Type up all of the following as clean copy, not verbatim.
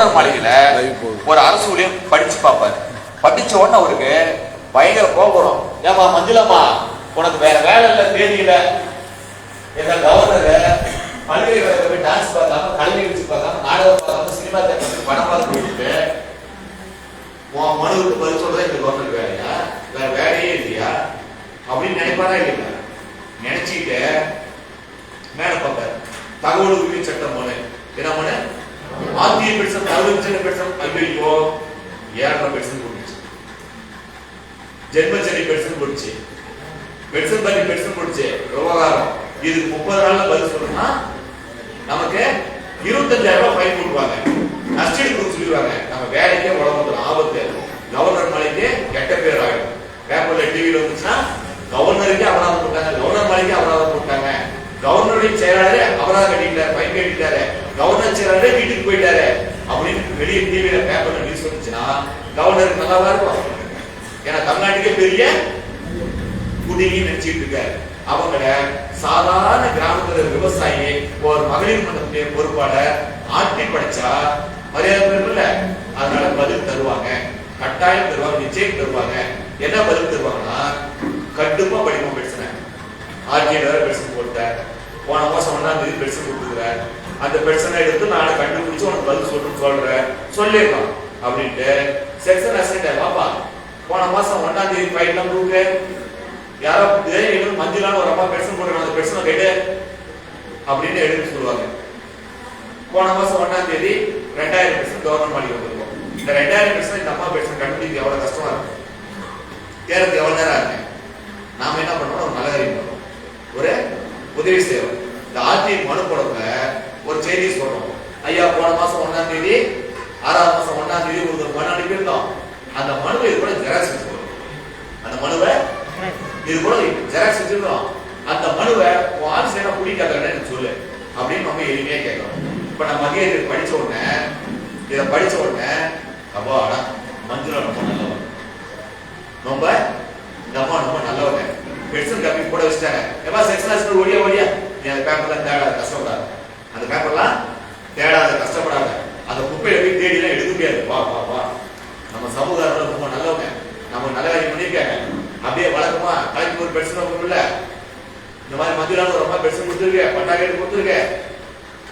Governor மாளிகையில ஒரு அரசு ஊழியம் படிச்சு பார்ப்பாரு. படிச்ச உடனே அவருக்கு பயங்கர கோபம் வரும். ஏமா மஞ்சுளாமா, உனக்கு வேற வேலை இல்லை, தேதியில எங்க கவர்னர் பல்கலைக்கழகத்துல போய் டான்ஸ் பார்க்காம, கலை நிகழ்ச்சி பார்க்காம, நாடகம் பார்க்காம, சினிமா தேட்டருக்கு படம் பார்த்து போயிட்டு உன் மனுவுக்கு பதில் சொல்றதா இந்த கவர்னர் வேலையா? வேற வேலையே இல்லையா அப்படின்னு நினைப்பாரா இல்லையா? நினைச்சுக்கிட்டு மேல பார்ப்பாரு. தகவல் உரிமை சட்டம் போல என்ன பண்ண ஆத்திய பெருசம் தகவல் பெருசம் ஐயோ 7.5% போட்டுச்சு. ஜென்மச்சரி பெருசம் போட்டுச்சு. பெருசம் பண்ணி பெருசம் போட்டுச்சு. விவகாரம் இதுக்கு 30 நாள்ல பதில் சொல்லணும்னா நமக்கு 25,000 ரூபாய் ஃபைன் போடுவாங்க. நஷ்டீடு கொடுத்து சொல்லிடுவாங்க. நம்ம வேலைக்கே உடம்பு ஆபத்து. கவர்னர் மலைக்கு கெட்ட பேர் ஆகிடும். பேப்பர்ல டிவியில வந்துச்சுன்னா கவர்னருக்கே அபராதம் போட்டாங்க, கவர்னர் மலைக்கு அபராதம் போட்டாங்க, கவர்னருடைய செயலாளரே அபராதம் கட்டிட்டாரு, ஃபைன் கட்டிட்டாரு, கவர்னர் செயலாளரே வீட்டுக்கு போயிட்டாரு அப்படின்னு வெளியே டிவியில பேப்பர்ல நியூஸ் வந்துச்சுன்னா கவர்னருக்கு நல்லாவா இருக்கும்? ஏன்னா தமிழ்நாட்டுக்கே பெரிய குடிங்கி நினைச்சிட்டு இருக்காரு. அவங்கள சாதாரண கிராமத்துல விவசாயி ஒரு மகளிர் மன்றத்துடைய பொறுப்பாளர் ஆட்டி படிச்சா மரியாதை பெருமில்ல. அதனால பதில் தருவாங்க, கட்டாயம் தருவாங்க, நிச்சயம் தருவாங்க. என்ன பதில் தருவாங்கன்னா கட்டுப்பா படிப்போம். பிரச்சனை ஆர்டிஐ வேற பிரச்சனை போட்டார். போன மாசம் 1ஆம் தேதி பிரச்சனை கொடுத்துக்கிறார். அந்த பிரச்சனை எடுத்து நான் கண்டுபிடிச்சு உனக்கு பதில் சொல்றேன் சொல்லிடலாம் அப்படின்ட்டு செக்ஷன் அசிஸ்டன்ட் பாப்பா போன மாசம் 1ஆம் தேதி ஃபைல்லாம் கொடுக்கு யாரோ மஞ்சளான ஒரு அம்மா பிரச்சனை போடுறாங்க, அந்த பிரச்சனை கேட்டு அப்படின்னு எடுத்து சொல்லுவாங்க. போன மாசம் 1ஆம் தேதி 2000 பிரச்சனை கவர்னர் மாளிகை வந்திருக்கும். இந்த 2000 பிரச்சனை இந்த அம்மா பிரச்சனை கண்டுபிடிக்க எவ்வளவு கஷ்டமா இருக்கும், தேர்தல் எவ்வளவு நேரம் இருக்கு. நாம என்ன பண்றோம், ஒரு நல்ல காரியம் பண்றோம், ஒரு உதவி செய்வோம். இந்த ஆர்டிஐ மனு போடப்ப ஒரு செய்தி சொல்றோம். ஐயா போன மாசம் 1ஆம் தேதி 6ஆம் மாசம் 1ஆம் தேதி ஒரு மனு அனுப்பியிருந்தோம். அந்த மனுவை இது கூட ஜெராக்ஸ் வச்சுக்கணும். அந்த மனுவை இது கூட ஜெராக்ஸ் வச்சிருக்கோம். அந்த மனுவை ஆஃபீஸ்ல பிடிக்காதன்னு சொல்லு அப்படின்னு நம்ம எளிமையா கேட்கணும். இப்ப நம்ம மதிய படிச்ச உடனே இதை படிச்ச உடனே அப்பா மஞ்சுளா ரொம்ப நல்லவன், ரொம்ப இந்த அம்மா ரொம்ப நல்லவங்க, பெட்சன் காப்பி போட வச்சுட்டாங்க. எப்பா செக்ஷன் ஓடியா ஓடியா நீ அந்த பேப்பர்லாம் தேடாத, கஷ்டப்படாத, அந்த பேப்பர்லாம் தேடாத, கஷ்டப்படாத, அந்த குப்பையில போய் தேடிலாம் எடுக்க முடியாது. வா வா வா, நம்ம சமூகம் ரொம்ப நல்லவங்க, நம்ம நல்ல காரியம் பண்ணியிருக்காங்க. அப்படியே வழக்கமா கலெக்டர் ஒரு பெட்சன் இல்ல, இந்த மாதிரி மத்தியிலான ரொம்ப பெட்சன் கொடுத்துருக்க, பட்டா கேட்டு கொடுத்துருக்க.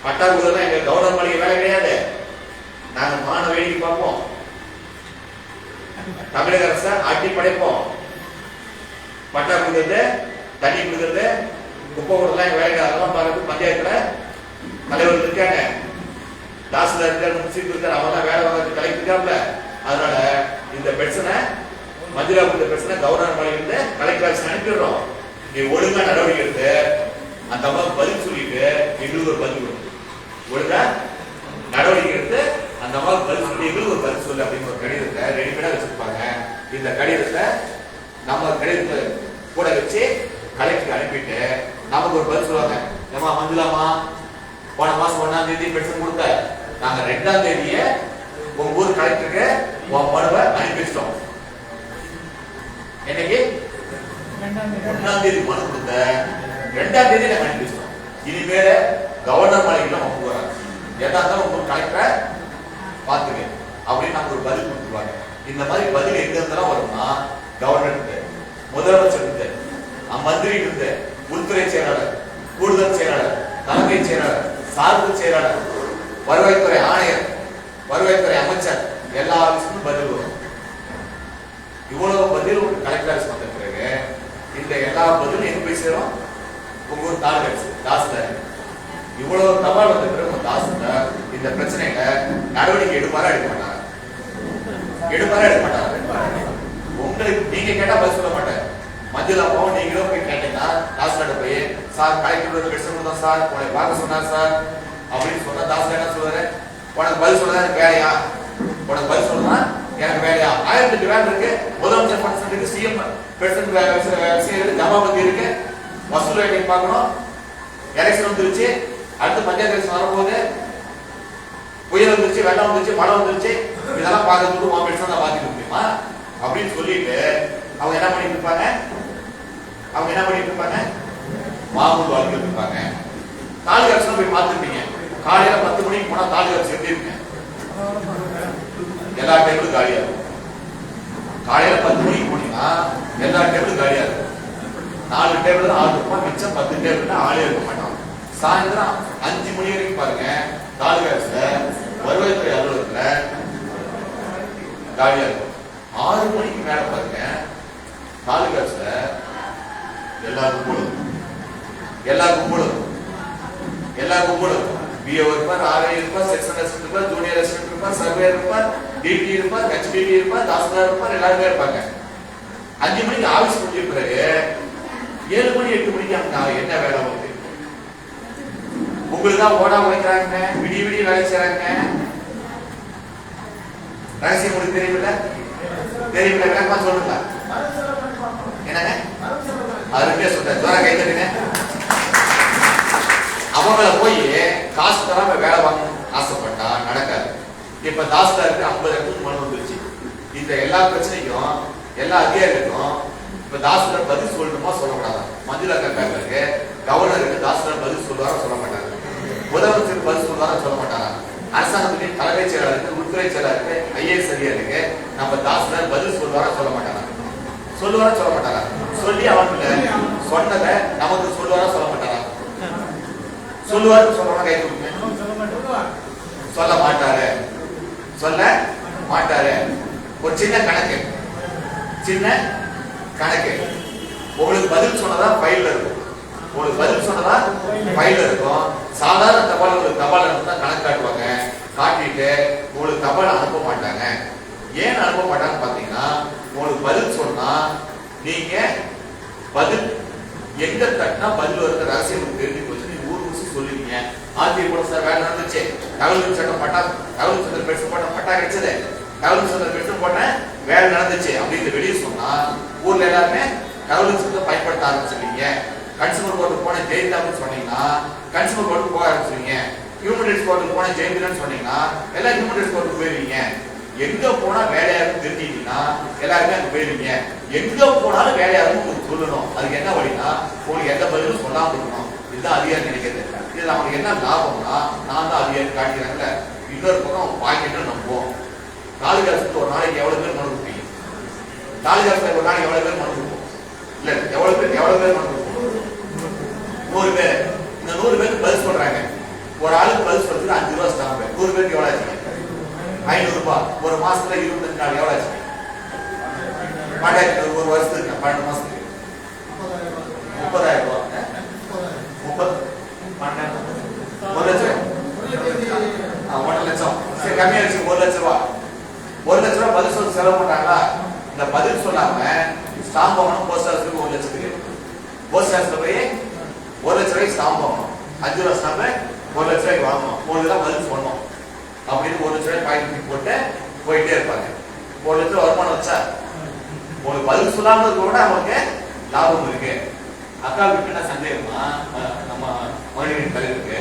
பட்டா கொடுத்தா எங்க கவர்னர் மாளிகை வேலை கிடையாது. நாங்க மான வேடிக்கை பார்ப்போம், தமிழக அரசை ஆட்டி படைப்போம். பட்டா கொடுக்கறது, தண்ணி கொடுக்கறது, குப்பை கொடுக்கலாம் எங்க வேலைக்கு அதெல்லாம் பார்க்கறது பஞ்சாயத்துல தலைவர் இருக்காங்க, தாசில்தார் இருக்காரு, முன்சீப் இருக்காரு, அவங்க தான் வேலை வாங்க கலெக்டர் இருக்காப்ல. அதனால இந்த பிரச்சனை மதுரா கொடுத்த பிரச்சனை கவர்னர் மாளிகையிலிருந்து கலெக்டர் ஆஃபீஸ் அனுப்பிடுறோம். நீ ஒழுங்கா நடவடிக்கை எடுத்து அந்த அம்மாவுக்கு பதில் சொல்லிட்டு எங்களுக்கு ஒரு பதில் கொடுக்கும். ஒழுங்கா நடவடிக்கை எடுத்து அந்த அம்மாவுக்கு பதில் சொல்லி எங்களுக்கு ஒரு பதில் சொல்லு அப்படின்னு ஒரு கடிதத்தை ரெடிமேடா வச்சிருப்பாங்க. இந்த கடிதத்தை நம்ம கடிதத்தை கூட வச்சு கலெக்டருக்கு அனுப்பிட்டு நமக்கு ஒரு பதில் சொல்லுவாங்க. ஏமா மஞ்சுளாமா, போன மாசம் 1ஆம் தேதி பென்ஷன் கொடுத்த, நாங்க 2ஆம் தேதியே உங்க ஊர் கலெக்டருக்கு உன் மனுவை அனுப்பி வச்சிட்டோம். என்னைக்கு 1ஆம் தேதி மனு கொடுத்த, 2ஆம் தேதி நாங்க அனுப்பி வச்சிட்டோம். இனிமேல கவர்னர் மாளிகையில அவங்க போறாங்க, எதா இருந்தாலும் உங்க கலெக்டரை பாத்துக்க அப்படின்னு நமக்கு ஒரு பதில் கொடுத்துருவாங்க. இந்த மாதிரி பதில் எங்க இருந்தாலும் வரும்னா கவர்னர் இருந்து, முதலமைச்சர் இருந்து, மந்திரி இருந்து, உள்துறை செயலாளர், கூடுதல் செயலாளர், தலைமை செயலாளர், சார்பு செயலாளர், வருவாய்த்துறை ஆணையர், வருவாய்த்துறை அமைச்சர், எல்லா ஆபீஸுக்கும் பதில் வரும். இவ்வளவு பதில் கலெக்டர் ஆபீஸ் வந்த பிறகு இந்த எல்லா பதிலும் எங்க போய் சேரும், உங்க ஊர் தாசில்தார். இவ்வளவு தபால் வந்த பிறகு உங்க தாசில்தார் இந்த பிரச்சனையில நடவடிக்கை எடுப்பாரா எடுக்க மாட்டாரா? எடுப்பாரா எடுக்க மாட்டாரா? உங்களுக்கு நீங்க கேட்டா பதில் சொல்ல மாட்டாரு. மஞ்சள் அப்பாவும் நீங்களும் போய் கேட்டீங்கன்னா தாசில்தார் போய் சார் கலெக்டர் பிரச்சனை தான் சார் உங்களை பார்க்க சொன்னார் சார் அப்படின்னு சொன்னா தாசில்தார் என்ன சொல்றாரு, உனக்கு பதில் சொல்றதா எனக்கு வேலையா, உனக்கு பதில் சொல்றதா எனக்கு வேலையா? 1008 வேலை இருக்கு, முதலமைச்சர் பர்சன்ட் இருக்கு, சிஎம் பிரசிடன்ட் இருக்கு, ஜமாபதி இருக்கு, வசூல் வேலையை பார்க்கணும், எலெக்ஷன் வந்துருச்சு, அடுத்து பஞ்சாயத்து எலெக்ஷன் வரும்போது புயல் வந்துருச்சு, வெள்ளம் வந்துருச்சு, மழை வந்துருச்சு, இதெல்லாம் பார்க்கறதுக்கு உன் பிரச்சனை தான் பார்த்துக்க முடியுமா அப்படின்னு சொல்லிட்டு அவங்க என்ன பண்ணிட்டு இருப்பாங்க, அவங்க என்ன பண்ணிட்டு இருப்பாங்க, மாமூல் வாழ்க்கை இருப்பாங்க. தாலுகா ஆஃபீஸ்ல போய் பார்த்துருப்பீங்க, காலையில 10 மணிக்கு போனா தாலுகா ஆஃபீஸ் எப்படி இருக்கு, எல்லா டேபிளும் காலியா இருக்கும். காலையில 10 மணிக்கு போனீங்கன்னா எல்லா டேபிளும் காலியா இருக்கும். 4 டேபிள் தான் ஆள் இருப்போம், மிச்சம் 10 டேபிள்ல ஆளே இருக்க மாட்டோம். சாயந்தரம் 5 மணி வரைக்கும் பாருங்க, தாலுகா ஆபீஸ்ல வருவாய்த்துறை அலுவலகத்துல காலியா இருக்கும். 6 மணிக்கு மேல பாருங்க, தாலுகா ஆபீஸ்ல எல்லா கும்பலும் பிஏ இருப்பார், ஆர்ஐ இருப்பார், செக்ஷன் அசிஸ்டன்ட் இருப்பார், ஜூனியர் அசிஸ்டன்ட் இருப்பார், சர்வேயர் இருப்பார், டிடி இருப்பார், ஹெச்டிடி இருப்பார், தாசில்தார் இருப்பார், எல்லாருமே இருப்பாங்க. 5 மணிக்கு ஆபீஸ் முடிஞ்ச பிறகு 7 மணி 8 மணிக்கு அங்க என்ன வேலை வந்து உங்களுக்கு தான் ஓடா உழைக்கிறாங்க, விடிய விடிய வேலை செய்யறாங்க. ரகசியம் உங்களுக்கு தெரியுமில்ல? விளக்கமா சொல்லுங்க. என்னங்க அது சொல்றேன், ஜோரா கை தட்டுங்க. அவங்கள போய் காசு தராம வேலை வாங்கணும் ஆசைப்பட்டா நடக்காது. இப்ப தாசில்தாருக்கு 50,000 மனு வந்துருச்சு. இந்த எல்லா பிரச்சனைக்கும் எல்லா அதிகாரிகளுக்கும் இப்ப தாசில்தார் பதில் சொல்லணுமா சொல்லக்கூடாதா? மஞ்சள் பேப்பருக்கு கவர்னருக்கு தாசில்தார் பதில் சொல்லுவாரா சொல்ல மாட்டாங்க. முதலமைச்சருக்கு பதில் சொல்லுவாரா சொல்ல மாட்டாரா? அரசாங்கத்துக்கு தலைமைச் செயலாளருக்கு, உள்துறை செயலாளருக்கு, ஐஏஎஸ் அதிகாரிக்கு நம்ம தாசில்தார் பதில் சொல்லுவாரா சொல்ல மாட்டாரா? சொல்லுவாரா சொல்ல மாட்டாரா? சொல்லி அவங்க சொன்னதை நமக்கு சொல்லுவாரா சொல்ல மாட்டாரா? சொல்லுவாரு சொல்றவங்க கை கொடுங்க. சொல்ல மாட்டாரு. ஒரு சின்ன கணக்கு உங்களுக்கு பதில் சொன்னதா ஃபைல்ல இருக்கும். சாதாரண தபால் உங்களுக்கு தபால் அனுப்பா கணக்கு காட்டுவாங்க. காட்டிட்டு உங்களுக்கு தபால் அனுப்ப மாட்டாங்க. ஏன் அனுப்ப மாட்டாங்கன்னு பாத்தீங்கன்னா, உங்களுக்கு பதில் சொன்னா நீங்க பதில் எங்க தட்டினா பதில் வருது ரகசியம் தெரிஞ்சு போச்சு, நீங்க ஊர் சொல்லுவீங்க. ஆர்டிஐ கூட சார் வேலை நடந்துச்சு, தகவல் சட்டம் தகவல் சட்டம் பெருசு போட்ட பட்டா கிடைச்சது, தகவல் சட்டம் பெருசு போட்டேன் வேலை நடந்துச்சு அப்படின்னு வெளியே சொன்னா ஊர்ல எல்லாருமே தகவல் சட்டத்தை பயன்படுத்த ஆரம்பிச்சிருக்கீங்க. கன்சூமர் கோர்ட்டுக்கு போன ஜெயந்தான்னு சொன்னீங்கன்னா கன்சூமர் கோர்ட்டுக்கு போக ஆரம்பிச்சிருவீங்க. ஹியூமன் ரைட்ஸ் கோர்ட்டுக்கு போன ஜெயந்திரன்னு சொன்னீங்கன்னா எல்லாம் ஹியூமன் ரைட்ஸ் கோர்ட்டுக்கு போயிருவீங்க. எங்க போனா வேலையாருன்னு தெரிஞ்சுக்கிட்டீங்கன்னா எல்லாருமே அங்க போயிருவீங்க. எங்க போனாலும் வேலையாருன்னு உங்களுக்கு சொல்லணும். அதுக்கு என்ன வழினா உங்களுக்கு எந்த பதிலும் சொல்லாம இருக்கணும். இதுதான் அதிகாரி நினைக்கிறது. இதுல அவங்களுக்கு என்ன லாபம்னா, நான் தான் அதிகாரி காட்டிக்கிறாங்கல்ல, இன்னொரு பக்கம் அவங்க பாக்கெட்டு நம்புவோம். தாலுகா ஆபீஸ்க்கு ஒரு நாளைக்கு எவ்வளவு பேர் மனு கொடுப்பீங்க? தாலுகா ஆபீஸ்ல ஒரு நாளைக்கு எவ்வளவு பேர் மனு கொடுப்போம்? இல்ல எவ்வளவு பேர் மனு கொடுப்போம்? 100 பேர். இந்த 100 பேருக்கு பதில் சொல்றாங்க. ஒரு ஆளுக்கு பதில் சொல்றதுக்கு 5 ரூபாய் ஸ்டாம்ப். 100 பேருக்கு எவ்வளவு ஆச்சு? 500 ரூபாய். ஒரு மாசத்துல 25 நாள் எவ்வளவு ஆச்சு? ஒரு வருஷத்துக்கு 12 மாசத்துக்கு 30,000 ரூபாய். 1 லட்சம். 1 லட்சம். சரி, கம்மியாச்சு. 1 லட்சம் ரூபாய். 1 லட்சம் ரூபாய் பதில் சொல்ல செலவு பண்றாங்களா? இந்த பதில் சொல்லாம ஸ்டாம்ப் வாங்கணும். போஸ்ட் ஆஃபீஸ்க்கு 1 லட்சத்துக்கு போஸ்ட் ஆஃபீஸ்ல போய் 1 லட்சம் ரூபாய்க்கு ஸ்டாம்ப் வாங்கணும். 5 ரூபாய் ஸ்டாம்பு 1 லட்சம் ரூபாய்க்கு வாங்கணும். 1 தான் பதில் சொல்லணும் அப்படின்னு 1 லட்சம் ரூபாய் பாக்கெட் போட்டு போயிட்டே இருப்பாங்க. 1 லட்சம் வருமானம் வச்சா உங்களுக்கு பதில் சொல்லாம இருக்க கூட அவங்களுக்கு லாபம் இருக்கு. அக்காவுக்கு என்ன சந்தேகமா நம்ம மனிதனின் தலைவருக்கு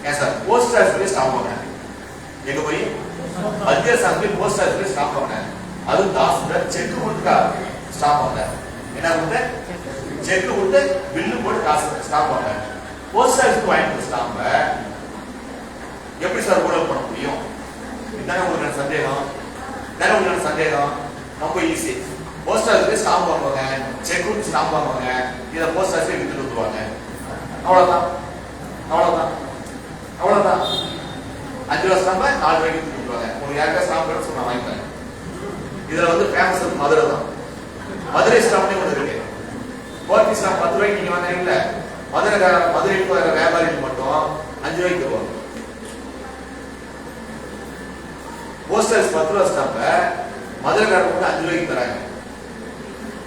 ஏன் சார் போஸ்ட் ஆஃபீஸ்ல ஸ்டாம்ப் வாங்கினேன். எங்க போய் மத்திய அரசாங்க போஸ்ட் ஆஃபீஸ்ல ஸ்டாம்ப் வாங்கினேன். அதுவும் தாசில்தார் செக் கொடுத்தா ஸ்டாம்ப் வாங்கினேன். என்ன கொடுத்த செக் கொடுத்து பில்லு போட்டு காசு ஸ்டாம்ப் வாங்கினேன். போஸ்ட் ஆஃபீஸ்க்கு வாங்கிட்டு ஸ்டாம்ப எப்படி சார் ஊழல் பண்ண முடியும்? இதுதானே உங்களுக்கு சந்தேகம். ரொம்ப ஈஸி. போஸ்ட் ஆஃபீஸ்ல ஸ்டாம்ப் வாங்குவாங்க, செக் கொடுத்து ஸ்டாம்ப் வாங்குவாங்க, இதை போஸ்ட் ஆஃபீஸ்ல வித்துட்டு வந்துருவாங்க. அவ்வளவுதான். 5 ரூபாய் ஸ்டாம்ப 4 ரூபாய்க்கு வித்துட்டு வந்துருவாங்க. உங்களுக்கு யாருக்கா ஸ்டாம்ப் வேணும்னு சொன்னா வாங்கிப்பாங்க. இதுல வந்து ஃபேமஸ் மதுரை தான். மதுரை ஸ்டாம்ப்னே ஒன்று இருக்கு. கோர்ட்டி ஸ்டாம்ப் 10 ரூபாய்க்கு நீங்க வாங்குறீங்கல்ல, மதுரைக்கு வர வியாபாரிகள் மட்டும் 5 ரூபாய்க்கு தருவாங்க. போஸ்ட் ஆஃபீஸ் 10 ரூபாய் ஸ்டாம்ப மதுரைக்காரங்க மட்டும் 5 ரூபாய்க்கு தராங்க.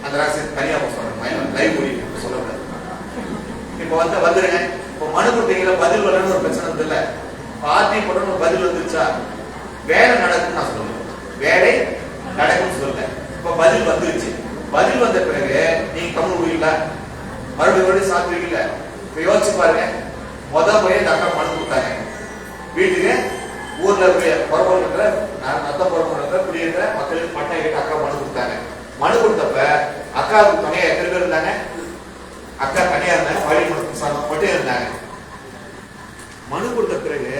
அந்த ரகசியம் தனியா சொல்றேன், லைவ் போய் சொல்லக்கூடாது. இப்ப வந்துருங்க. இப்போ மனு கொடுத்தீங்களா, பதில் வரணும்னு ஒரு பிரச்சனை வந்து இல்ல, பார்ட்டி போடணும் ஒரு பதில் வந்துருச்சா, வேலை நடக்குன்னு நான் சொல்லுவேன். வேலை நடக்குன்னு சொல்லுவேன். இப்ப பதில் வந்துருச்சு. பதில் வந்த பிறகு நீங்க கம்மி விடுவீங்களா? மறுபடியும் சாத்துவீங்கல்ல? இப்ப யோசிச்சு பாருங்க. போய் அந்த அக்கா மனு கொடுத்தாங்க. வீட்டுக்கு ஊர்ல இருக்கிற குடியிருக்கிற மக்களுக்கு பட்டா கேட்டு அக்கா மனு கொடுத்தாங்க. மனு கொடுத்தப்ப அக்காவுக்கு துணையா எத்தனை பேர் இருந்தாங்க? அக்கா தனியா இருந்தாங்க, வழி மட்டும் இருந்தாங்க. மனு கொடுத்த பிறகு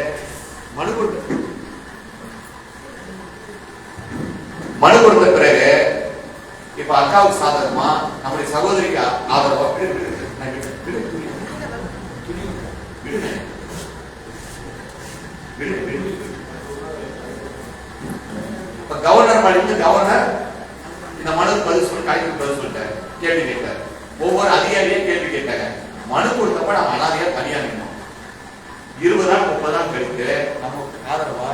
மனு கொடுத்த பிறகு இப்ப அக்காவுக்கு சாதகமா நம்முடைய சகோதரிக்கு ஆதரவா கவர்னர் மாநில கவர்னர் இந்த மனுக்கு பதில் சொல்லி காய்க்கு பதில் சொல்லிட்டாரு, கேள்வி கேட்டாரு. ஒவ்வொரு அதிகாரியும் கேள்வி கேட்டாங்க. மனு கொடுத்தப்ப நம்ம அனாதையா தனியா நின்னோம். 20 நாள் 30 நாள் கழித்து நமக்கு ஆதரவா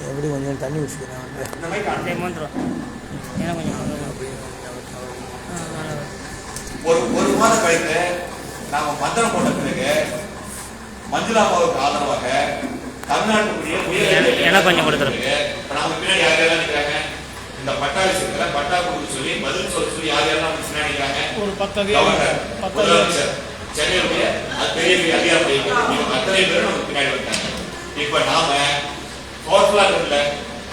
எப்படி கொஞ்சம் தண்ணி ஊற்றிக்கிறேன். ஒரு மாதம் கழித்து நாம மந்திரம் போட்ட பிறகு மஞ்சுளாமாவுக்கு ஆதரவாக தமிழ்நாட்டுக்குரிய கொஞ்சம் கொடுத்துருங்க. நாம பின்னாடி யார் யாரெல்லாம் நிற்கிறாங்க, இந்த பட்டா விஷயத்துல பட்டா கொடுத்து சொல்லி பதில் சொல்லி யார் யாரெல்லாம் பின்னாடி நிற்கிறாங்க, முதலமைச்சர் சென்னையுடைய பெரிய அதிகாரி அத்தனை பேரும் நமக்கு பின்னாடி வந்தாங்க. இப்ப நாம டோட்டலா இல்ல,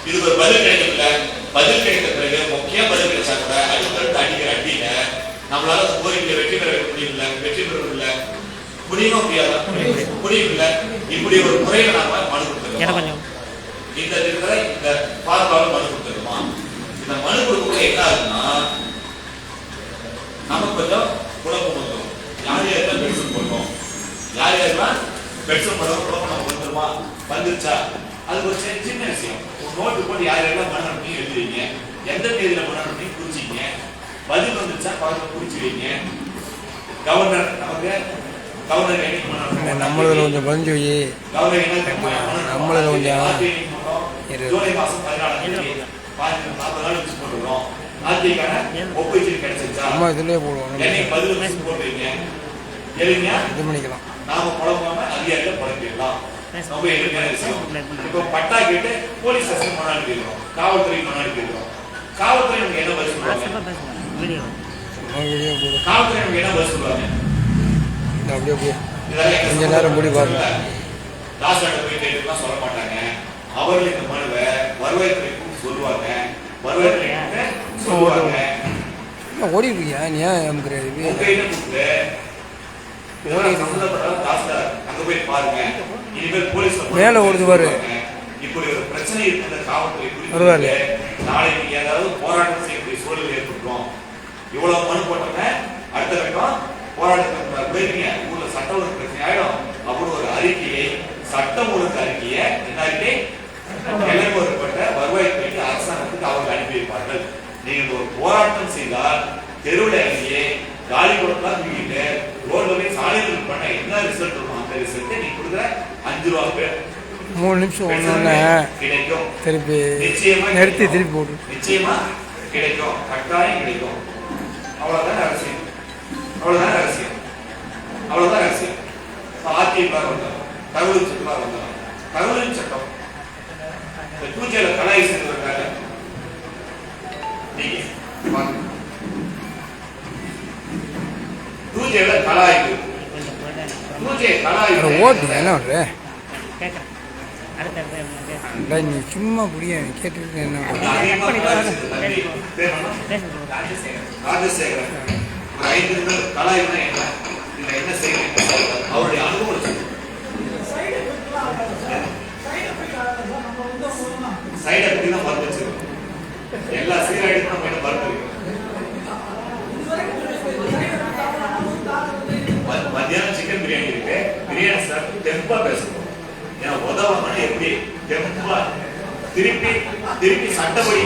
இதுக்கு ஒரு பதில் கிடைக்கல. பதில் கிடைத்த பிறகு முக்கிய பதில் கிடைச்சா கூட அடுத்தடுத்து அடிக்கிற அடியில நம்மளால கோரிக்கை வெற்றி பெற முடியல, வெற்றி பெறவில்ல, முடியுமா முடியாதா, முடியவில்லை. இப்படி ஒரு முறையில நாம மனு கொடுத்துருக்கோம். இந்த இருக்கிற இந்த பார்ப்பால மனு கொடுத்துருக்கோமா, இந்த மனு கொடுக்க என்ன ஆகுதுன்னா நமக்கு கொஞ்சம் குழப்பம் வந்துடும். யார் யாரெல்லாம் பெட்ரோல் போட்டோம், யார் யாரெல்லாம் பெட்ரோல் போடுறோம், குழப்பம் நம்ம வந்துருமா, வந்துருச்சா, அது ஒரு சின்ன விஷயம். நோட்டு போட்டு யார் யாரெல்லாம் மனு அனுப்பி எழுதுவீங்க, எந்த தேதியில மனு அனுப்பி குறிச்சிங்க, பதில் வந்துருச்சா பார்த்து குறிச்சு வைங்க. கவர்னர் நமக்கு கவர்னர் நம்மளதுல கொஞ்சம் பதிஞ்சு வை, நம்மளதுல கொஞ்சம் ஜூலை மாசம் 14 தேதி 40 நாள் வச்சு போட்டுக்கிறோம். ஆர்டிக்கான ஒப்புதல் கிடைச்சிருச்சா, அம்மா இதுலயே போடுவோம். என்னைக்கு பதில் வச்சு போட்டுறீங்க எழுதிங்க, இது பண்ணிக்கலாம். நாம குழப்பாம அதிகாரிகளை பழக்கிடலாம். ரொம்ப எளிமையான விஷயம். இப்போ பட்டா கேட்டு போலீஸ் ஸ்டேஷன் முன்னாடி போயிருக்கோம், காவல்துறை முன்னாடி போயிருக்கோம். காவல்துறை நமக்கு என்ன பதில் சொல்லுவாங்க, காவல்துறை நமக்கு என்ன பதில் சொல்லுவாங்க, அப்படியே அப்படியே கொஞ்ச நேரம் முடி பாருங்க. தாசாட்ட போய் கேட்டுலாம் சொல்ல மாட்டாங்க. அவர்கள் இந்த மனுவை வருவாய்த்துறைக்கும் சொல்லுவாங்க, வருவாய்த்துறை சொல்லுவாங்க. ஓடி இருக்கியா நீ ஏன் அமுக்குறது மேல ஓடுது பாரு. இப்படி ஒரு பிரச்சனை இருக்கிற காவல்துறை வருவாரு நாளைக்கு ஏதாவது போராட்டம் செய்யக்கூடிய சூழல் ஏற்பட்டுரும். இவ்வளவு மனு போட்டோம்னா அடுத்த கட்டம் போராட்டத்தை போயிருக்கீங்க, ஊர்ல சட்ட ஒழுங்கு பிரச்சனை ஆயிடும். அப்படி ஒரு அறிக்கையை, சட்டம் ஒழுங்கு அறிக்கையை என்ன அறிக்கை நிலைவரப்பட்ட வருவாய்த்துறைக்கு அரசாங்கத்துக்கு அவர்கள் அனுப்பி வைப்பார்கள். நீங்கள் ஒரு போராட்டம் செய்தால் தெருவில் இறங்கியே காலி கொடுத்தா தூக்கிட்டு ரோட்ல சாலைகள் பண்ண என்ன ரிசல்ட் இருக்கும், அந்த ரிசல்ட்டை நீ கொடுக்குற 5 ரூபா 3 நிமிஷம் ஒண்ணு கிடைக்கும். திருப்பி நிச்சயமா நிறுத்தி திருப்பி போடு, நிச்சயமா கிடைக்கும், கட்டாயம் கிடைக்கும். அவ்வளவுதான் அரசியல், அவ்வளவுதான் அரசியல், அவ்வளவுதான் அரசியல். அதிமுக வந்தோம், தகவல் சட்டமா வந்தோம், தகவலின் சட்டம் பூஜையில கலாய் செய்வதற்காக நீங்க பூஜையில கலாய்க்கு பூஜை கலாய்க்கு ஓட்டு என்ன பண்ற நீ சும்மா புரிய கேட்டுக்கிட்டு என்ன ராஜசேகரன் ஒரு 5 நிமிடம் கலாய்னா என்ன, இல்ல என்ன செய்யணும், அவருடைய அனுபவம் சைடு எஃபெக்ட் தான் மருந்து வச்சிருக்கோம். எல்லா சீராய்டும் நம்ம என்ன மருந்து மத்தியானம் சிக்கன் பிரியாணி இருக்கு, பிரியாணி சாப்பிட்டு தெம்பா பேசணும். ஏன்னா உதவாம எப்படி தெம்பா திருப்பி திருப்பி சட்டப்படி